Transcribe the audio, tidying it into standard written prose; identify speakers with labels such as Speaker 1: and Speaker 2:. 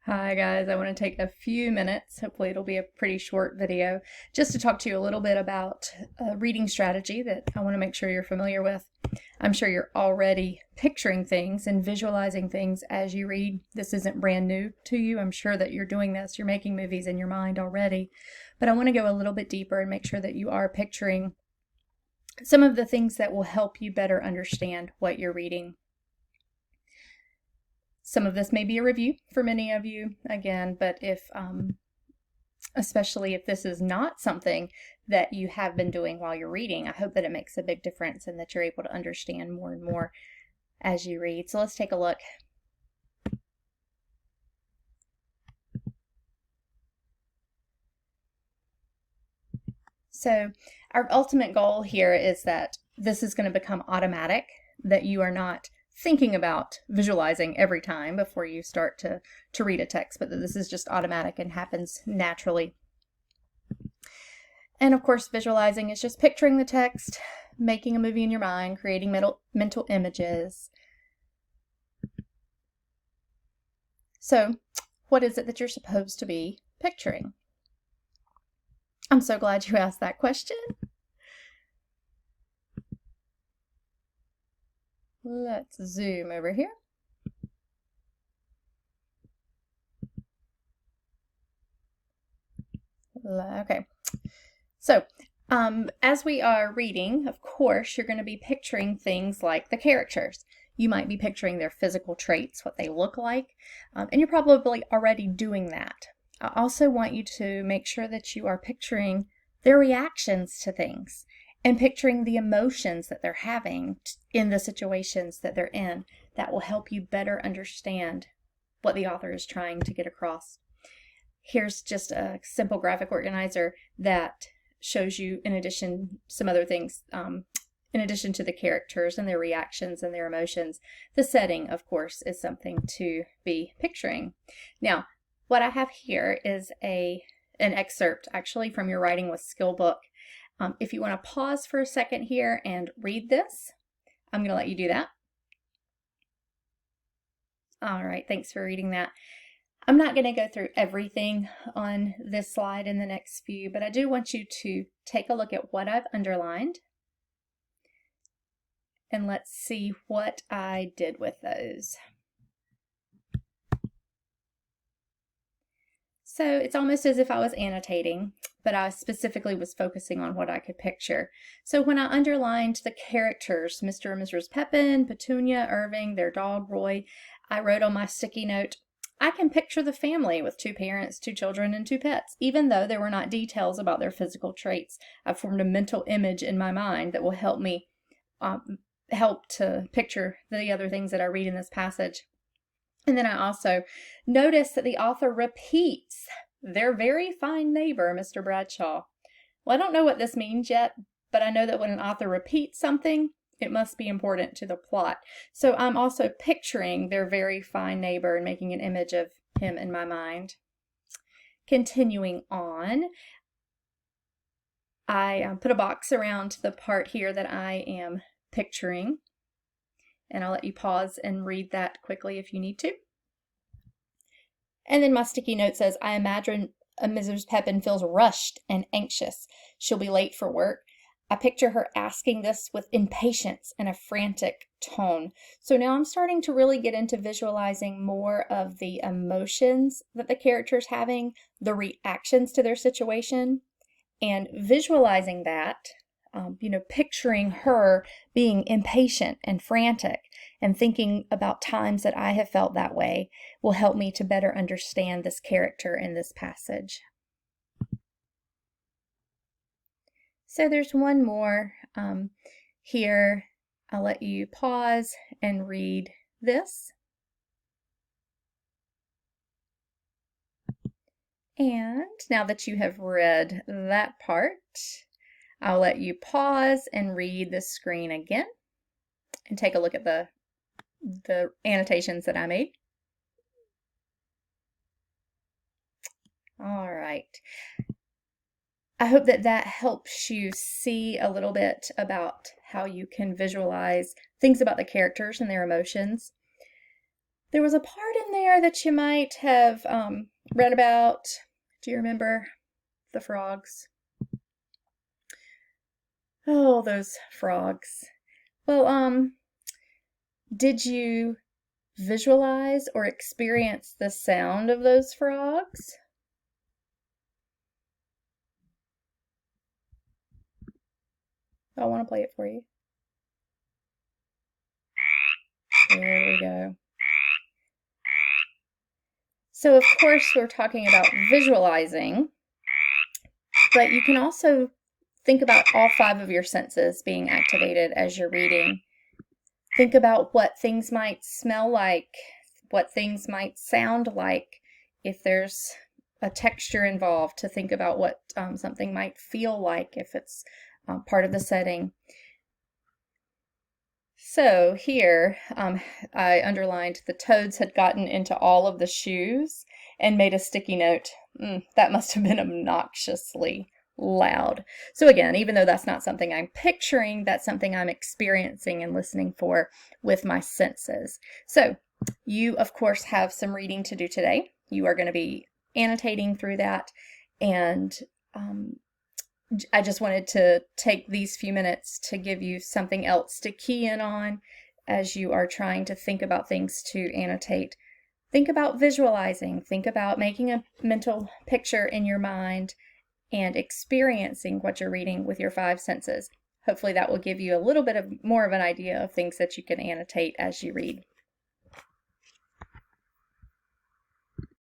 Speaker 1: Hi guys, I want to take a few minutes, hopefully it'll be a pretty short video, just to talk to you a little bit about a reading strategy that I want to make sure you're familiar with. I'm sure you're already picturing things and visualizing things as you read. This isn't brand new to you. I'm sure that you're doing this. You're making movies in your mind already. But I want to go a little bit deeper and make sure that you are picturing some of the things that will help you better understand what you're reading. Some of this may be a review for many of you, again, but especially if this is not something that you have been doing while you're reading, I hope that it makes a big difference and that you're able to understand more and more as you read. So let's take a look. So our ultimate goal here is that this is going to become automatic, that you are not thinking about visualizing every time before you start to read a text, but that this is just automatic and happens naturally. And of course, visualizing is just picturing the text, making a movie in your mind, creating mental images. So, what is it that you're supposed to be picturing? I'm so glad you asked that question. Let's zoom over here. Okay. So, as we are reading, of course, you're going to be picturing things like the characters. You might be picturing their physical traits, what they look like, and you're probably already doing that. I also want you to make sure that you are picturing their reactions to things and picturing the emotions that they're having in the situations that they're in. That will help you better understand what the author is trying to get across. Here's just a simple graphic organizer that shows you, in addition, some other things, in addition to the characters and their reactions and their emotions. The setting, of course, is something to be picturing. Now, what I have here is an excerpt, actually, from your Writing with Skill book. If you want to pause for a second here and read this, I'm going to let you do that. All right, thanks for reading that. I'm not going to go through everything on this slide in the next few, but I do want you to take a look at what I've underlined. And let's see what I did with those. So it's almost as if I was annotating, but I specifically was focusing on what I could picture. So when I underlined the characters, Mr. and Mrs. Pepin, Petunia, Irving, their dog Roy, I wrote on my sticky note, I can picture the family with 2 parents, 2 children, and 2 pets. Even though there were not details about their physical traits, I formed a mental image in my mind that will help me help to picture the other things that I read in this passage. And then I also noticed that the author repeats their very fine neighbor, Mr. Bradshaw. Well, I don't know what this means yet, but I know that when an author repeats something, it must be important to the plot. So I'm also picturing their very fine neighbor and making an image of him in my mind. Continuing on, I put a box around the part here that I am picturing, and I'll let you pause and read that quickly if you need to. And then my sticky note says, I imagine Mrs. Pepin feels rushed and anxious. She'll be late for work. I picture her asking this with impatience and a frantic tone. So now I'm starting to really get into visualizing more of the emotions that the character's having, the reactions to their situation, and visualizing that, picturing her being impatient and frantic and thinking about times that I have felt that way will help me to better understand this character in this passage. So there's one more here. I'll let you pause and read this. And now that you have read that part, I'll let you pause and read the screen again and take a look at the annotations that I made. All right. I hope that that helps you see a little bit about how you can visualize things about the characters and their emotions. There was a part in there that you might have read about. Do you remember the frogs? Oh, those frogs. Well, did you visualize or experience the sound of those frogs? I want to play it for you. There we go. So, of course, we're talking about visualizing, but you can also think about all 5 of your senses being activated as you're reading. Think about what things might smell like, what things might sound like, if there's a texture involved, to think about what something might feel like if it's part of the setting. So here, I underlined the toads had gotten into all of the shoes and made a sticky note. That must have been obnoxiously loud. So again, even though that's not something I'm picturing, that's something I'm experiencing and listening for with my senses. So you, of course, have some reading to do today. You are going to be annotating through that, and I just wanted to take these few minutes to give you something else to key in on as you are trying to think about things to annotate. Think about visualizing, think about making a mental picture in your mind and experiencing what you're reading with your 5 senses. Hopefully that will give you a little bit more of an idea of things that you can annotate as you read.